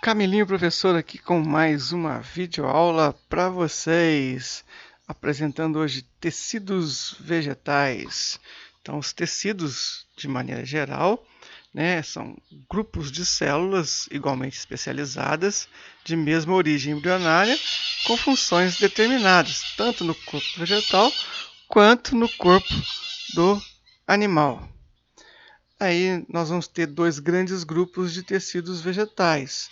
Camilinho professor aqui com mais uma videoaula para vocês, apresentando hoje tecidos vegetais. Então, os tecidos, de maneira geral, são grupos de células igualmente especializadas, de mesma origem embrionária, com funções determinadas, tanto no corpo vegetal quanto no corpo do animal. Aí nós vamos ter dois grandes grupos de tecidos vegetais.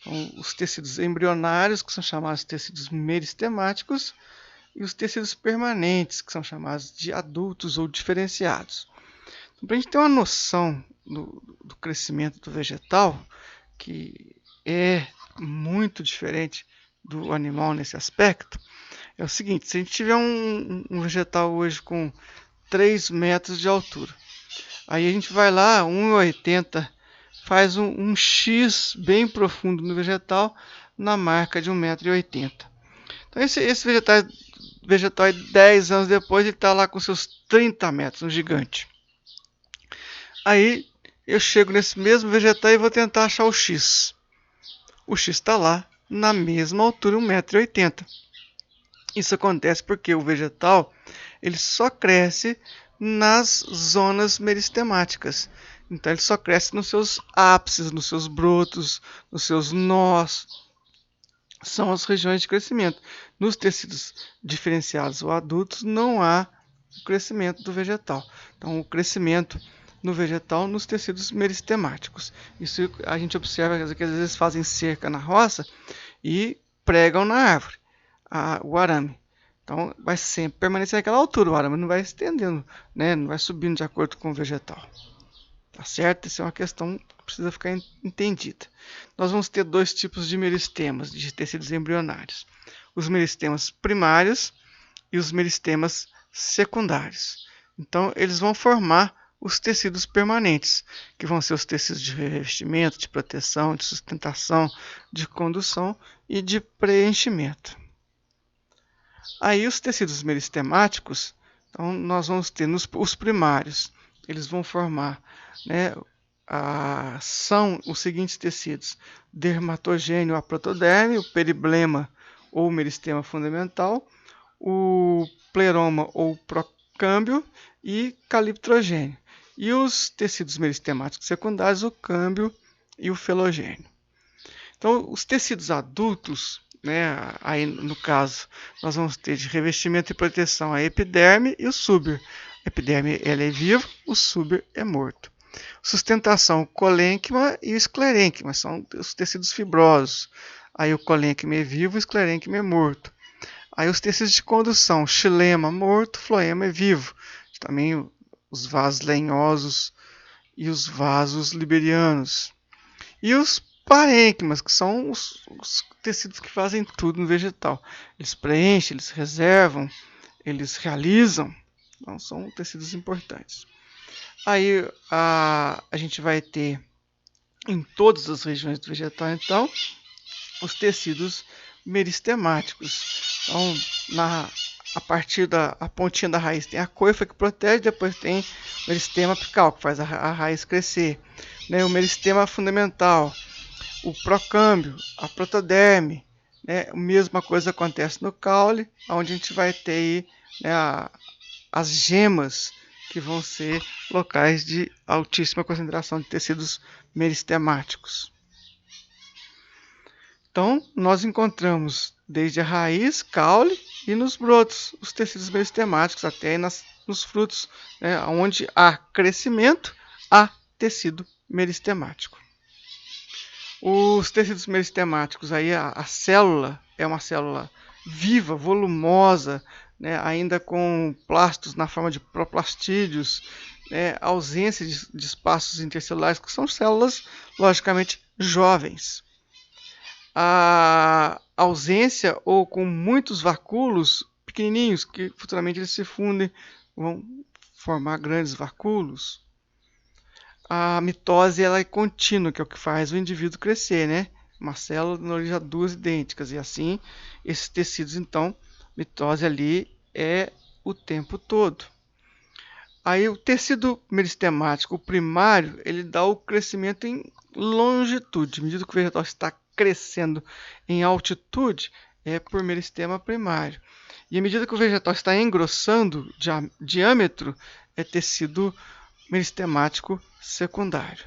Então, os tecidos embrionários, que são chamados de tecidos meristemáticos, e os tecidos permanentes, que são chamados de adultos ou diferenciados. Então, para a gente ter uma noção do crescimento do vegetal, que é muito diferente do animal nesse aspecto, é o seguinte: se a gente tiver um vegetal hoje com 3 metros de altura, aí a gente vai lá, 1,80 m, faz um X bem profundo no vegetal, na marca de 1,80 m. Então esse vegetal 10 anos depois, ele está lá com seus 30 metros, um gigante. Aí eu chego nesse mesmo vegetal e vou tentar achar o X. O X está lá, na mesma altura, 1,80 m. Isso acontece porque o vegetal ele só cresce nas zonas meristemáticas. Então ele só cresce nos seus ápices, nos seus brotos, nos seus nós. São as regiões de crescimento. Nos tecidos diferenciados ou adultos não há o crescimento do vegetal. Então o crescimento no vegetal nos tecidos meristemáticos. Isso a gente observa que às vezes fazem cerca na roça e pregam na árvore o arame. Então vai sempre permanecer naquela altura, o arame não vai estendendo, não vai subindo de acordo com o vegetal. Tá certo? Isso é uma questão que precisa ficar entendida. Nós vamos ter dois tipos de meristemas, de tecidos embrionários. Os meristemas primários e os meristemas secundários. Então eles vão formar os tecidos permanentes, que vão ser os tecidos de revestimento, de proteção, de sustentação, de condução e de preenchimento. Aí os tecidos meristemáticos, então nós vamos ter os primários, eles vão formar, são os seguintes tecidos: dermatogênio, a protoderme, o periblema ou meristema fundamental, o pleroma ou procâmbio e caliptrogênio. E os tecidos meristemáticos secundários, o câmbio e o felogênio. Então, os tecidos adultos, aí no caso, nós vamos ter de revestimento e proteção a epiderme e o súber. A epiderme ela é viva, o súber é morto. Sustentação, colênquima e esclerênquima, são os tecidos fibrosos. Aí o colênquima é vivo, o esclerênquima é morto. Aí os tecidos de condução, xilema morto, floema é vivo. Também os vasos lenhosos e os vasos liberianos. E os parênquimas, que são os tecidos que fazem tudo no vegetal. Eles preenchem, eles reservam, eles realizam. Então, são tecidos importantes. Aí a gente vai ter em todas as regiões do vegetal, então, os tecidos meristemáticos. Então, a partir da pontinha da raiz tem a coifa que protege, depois tem o meristema apical, que faz a raiz crescer. O meristema fundamental, o procâmbio, a protoderme. A mesma coisa acontece no caule, onde a gente vai ter as gemas, que vão ser locais de altíssima concentração de tecidos meristemáticos. Então, nós encontramos desde a raiz, caule e nos brotos os tecidos meristemáticos, até nos frutos, onde há crescimento, há tecido meristemático. Os tecidos meristemáticos, aí a célula é uma célula viva, volumosa, ainda com plastos na forma de proplastídeos, ausência de espaços intercelulares, que são células logicamente jovens. A ausência ou com muitos vacúolos pequenininhos, que futuramente eles se fundem, vão formar grandes vacúolos. A mitose ela é contínua, que é o que faz o indivíduo crescer, Uma célula dando origem a duas idênticas, e assim esses tecidos, então, mitose ali é o tempo todo. Aí o tecido meristemático, o primário, ele dá o crescimento em longitude. À medida que o vegetal está crescendo em altitude é por meristema primário. E à medida que o vegetal está engrossando diâmetro, é tecido meristemático secundário.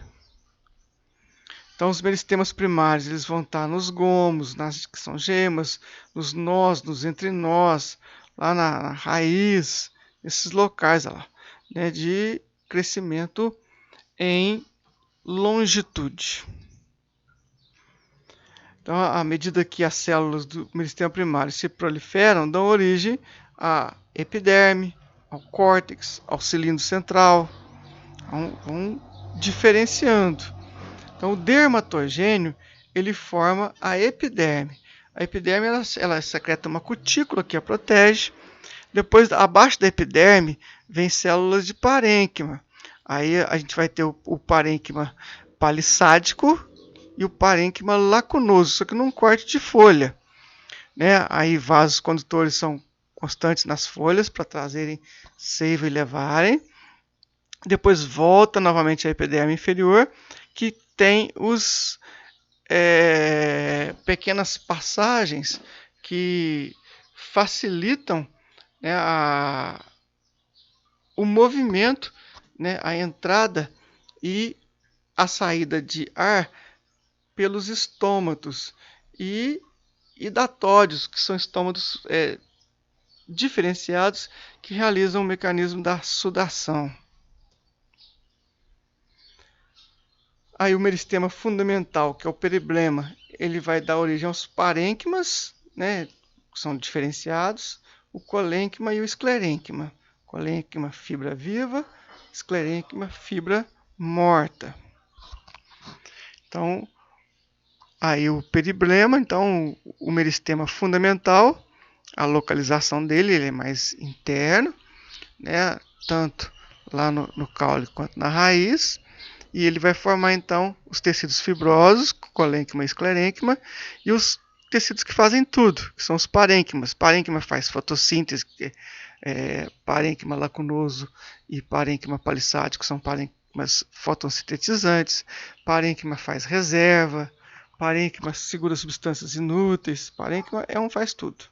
Então, os meristemas primários eles vão estar nos gomos, nas que são gemas, nos nós, nos entrenós, lá na raiz, esses locais lá, né, de crescimento em longitude. Então, à medida que as células do meristema primário se proliferam, dão origem à epiderme, ao córtex, ao cilindro central, vão diferenciando. Então, o dermatogênio ele forma a epiderme. A epiderme ela secreta uma cutícula que a protege. Depois, abaixo da epiderme, vem células de parênquima. Aí a gente vai ter o parênquima palissádico e o parênquima lacunoso, só que num corte de folha, né? Aí vasos condutores são constantes nas folhas para trazerem seiva e levarem. Depois volta novamente a epiderme inferior, que tem os pequenas passagens que facilitam, né, o movimento, né, a entrada e a saída de ar pelos estômatos e hidatódios, que são estômatos diferenciados que realizam o mecanismo da sudação. Aí o meristema fundamental, que é o periblema, ele vai dar origem aos parênquimas, né, que são diferenciados, o colênquima e o esclerênquima. Colênquima, fibra viva, esclerênquima, fibra morta. Então, aí o periblema, então o meristema fundamental, a localização dele ele é mais interno, né, tanto lá no caule quanto na raiz. E ele vai formar, então, os tecidos fibrosos, colênquima e esclerênquima, e os tecidos que fazem tudo, que são os parênquimas. Parênquima faz fotossíntese, parênquima lacunoso e parênquima palissádico são parênquimas fotossintetizantes. Parênquima faz reserva, parênquima segura substâncias inúteis, parênquima faz tudo.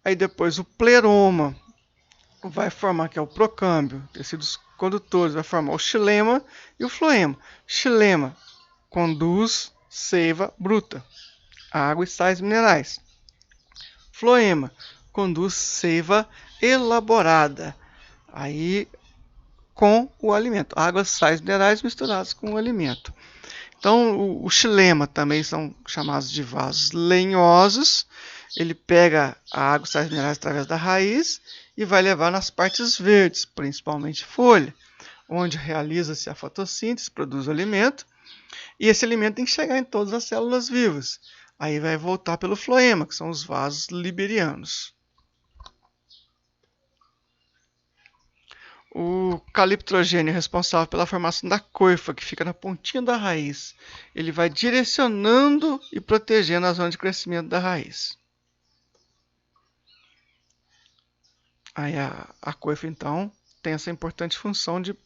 Aí depois o pleroma vai formar, que é o procâmbio, tecidos condutores, vai formar o xilema e o floema. Xilema conduz seiva bruta, água e sais minerais. Floema conduz seiva elaborada, aí com o alimento, água, sais minerais misturados com o alimento. Então, o xilema também são chamados de vasos lenhosos. Ele pega a água e sais minerais através da raiz e vai levar nas partes verdes, principalmente folha, onde realiza-se a fotossíntese, produz o alimento, e esse alimento tem que chegar em todas as células vivas. Aí vai voltar pelo floema, que são os vasos liberianos. O caliptrogênio é responsável pela formação da coifa, que fica na pontinha da raiz. Ele vai direcionando e protegendo a zona de crescimento da raiz. Aí a coifa, então, tem essa importante função de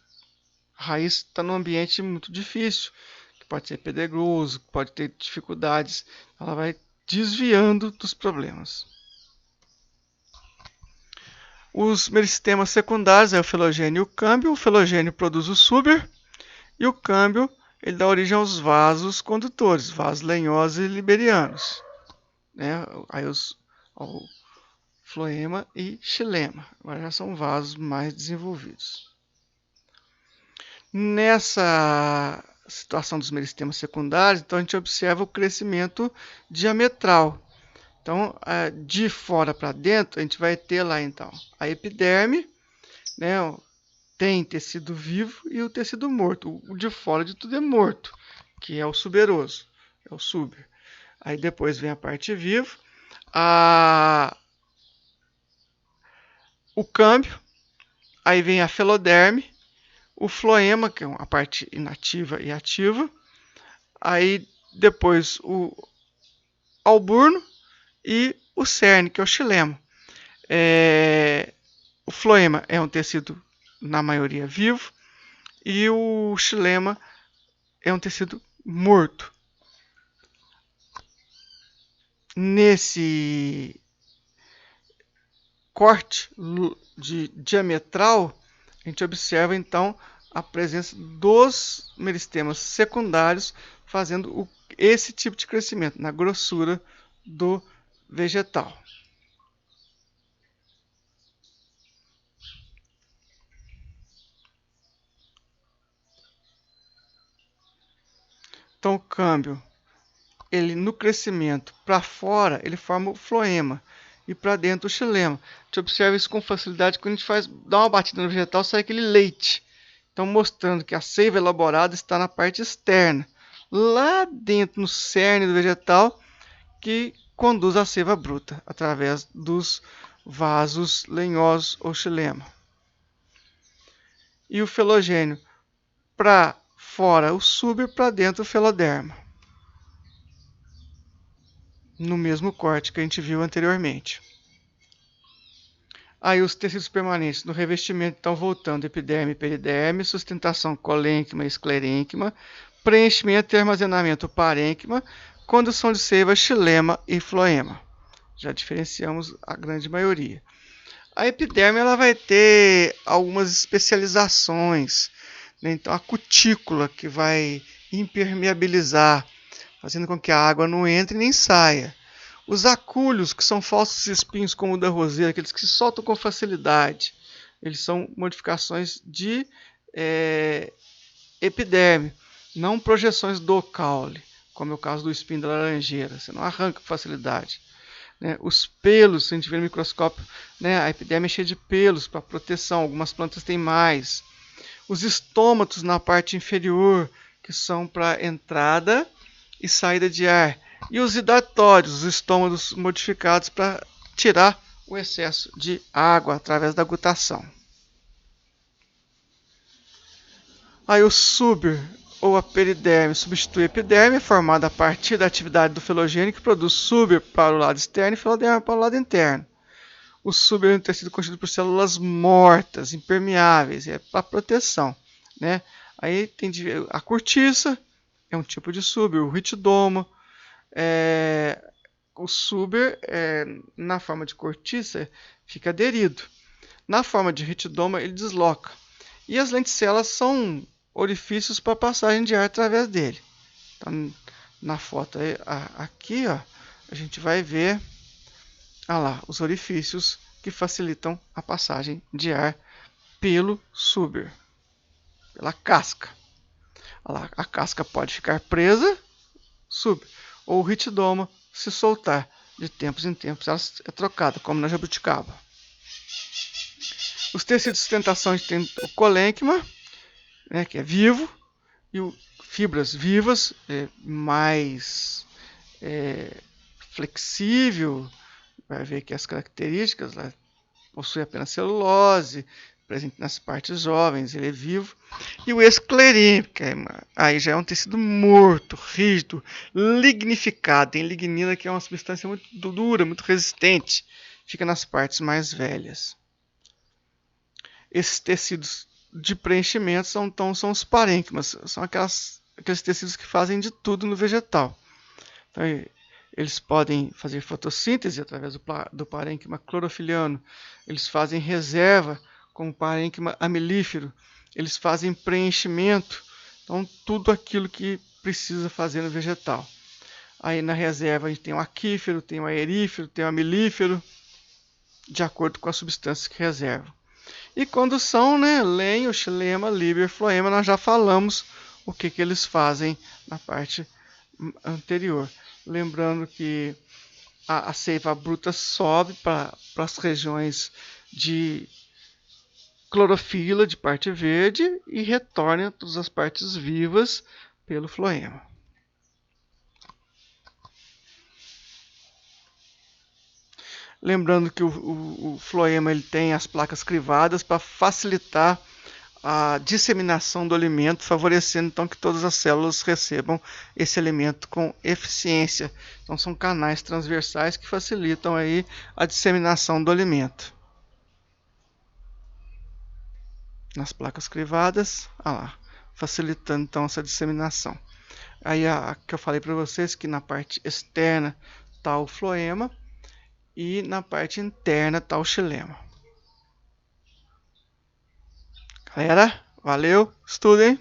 a raiz estar num ambiente muito difícil, que pode ser pedregoso, pode ter dificuldades. Ela vai desviando dos problemas. Os meristemas secundários é o filogênio e o câmbio. O filogênio produz o súber e o câmbio ele dá origem aos vasos condutores, vasos lenhosos e liberianos, né? Aí ao floema e xilema. Agora já são vasos mais desenvolvidos. Nessa situação dos meristemas secundários, então a gente observa o crescimento diametral. Então, de fora para dentro, a gente vai ter lá então a epiderme, né? Tem tecido vivo e o tecido morto. O de fora de tudo é morto, que é o suberoso, é o súber. Aí depois vem a parte viva, o câmbio, aí vem a feloderme, o floema, que é a parte inativa e ativa, aí depois o alburno e o cerne, que é o xilema. O floema é um tecido, na maioria, vivo, e o xilema é um tecido morto, nesse corte diametral, a gente observa então a presença dos meristemas secundários fazendo esse tipo de crescimento na grossura do vegetal. Então o câmbio, ele no crescimento para fora, ele forma o floema e para dentro o xilema. A gente observa isso com facilidade quando a gente dá uma batida no vegetal, sai aquele leite. Então mostrando que a seiva elaborada está na parte externa, lá dentro no cerne do vegetal, que conduz a seiva bruta através dos vasos lenhosos ou xilema. E o filogênio, para fora o súber, para dentro o feloderma, no mesmo corte que a gente viu anteriormente. Aí os tecidos permanentes no revestimento estão voltando: epiderme e periderme, sustentação colênquima e esclerênquima, preenchimento e armazenamento parênquima, condução de seiva, xilema e floema. Já diferenciamos a grande maioria. A epiderme ela vai ter algumas especializações, né? Então a cutícula que vai impermeabilizar, fazendo com que a água não entre nem saia. Os acúlios, que são falsos espinhos como o da roseira, aqueles que se soltam com facilidade, eles são modificações de epiderme, não projeções do caule, como é o caso do espinho da laranjeira. Você não arranca com facilidade. Né? Os pelos, se a gente vê no microscópio, né? A epiderme é cheia de pelos para proteção, algumas plantas têm mais. Os estômatos na parte inferior, que são para entrada e saída de ar. E os hidratórios, os estômatos modificados para tirar o excesso de água através da gutação. Aí o súber ou a periderme substitui a epiderme, formada a partir da atividade do filogênio, que produz súber para o lado externo e filoderma para o lado interno. O súber é um tecido constituído por células mortas, impermeáveis, é para proteção, né? Aí tem a cortiça, é um tipo de súber, o ritidoma. O súber, na forma de cortiça, fica aderido. Na forma de ritidoma, ele desloca. E as lenticelas são orifícios para passagem de ar através dele. Então, na foto aqui, ó, a gente vai ver lá, os orifícios que facilitam a passagem de ar pelo súber, pela casca. Lá, a casca pode ficar presa, súber, ou o ritidoma se soltar. De tempos em tempos ela é trocada, como na jabuticaba. Os tecidos de sustentação, a gente tem o colênquima, né, que é vivo, e fibras vivas, mais flexível. Vai ver que as características, ela possui apenas celulose, presente nas partes jovens, ele é vivo. E o esclerênquico, aí já é um tecido morto, rígido, lignificado. Tem lignina, que é uma substância muito dura, muito resistente. Fica nas partes mais velhas. Esses tecidos de preenchimento são os parênquimas, são aqueles tecidos que fazem de tudo no vegetal. Então, eles podem fazer fotossíntese através do parênquima clorofiliano, eles fazem reserva com o parênquima amilífero, eles fazem preenchimento, então tudo aquilo que precisa fazer no vegetal. Aí na reserva a gente tem o aquífero, tem o aerífero, tem o amilífero, de acordo com as substâncias que reservam. E condução, né, lenho, xilema, líber, floema, nós já falamos o que eles fazem na parte anterior. Lembrando que a seiva bruta sobe para as regiões de clorofila, de parte verde, e retorna a todas as partes vivas pelo floema. Lembrando que o floema ele tem as placas crivadas para facilitar a disseminação do alimento, favorecendo então que todas as células recebam esse alimento com eficiência. Então são canais transversais que facilitam aí a disseminação do alimento. Nas placas crivadas, lá, facilitando então essa disseminação. Aí a que eu falei para vocês, que na parte externa está o floema e na parte interna está o xilema. Galera, valeu, estudem!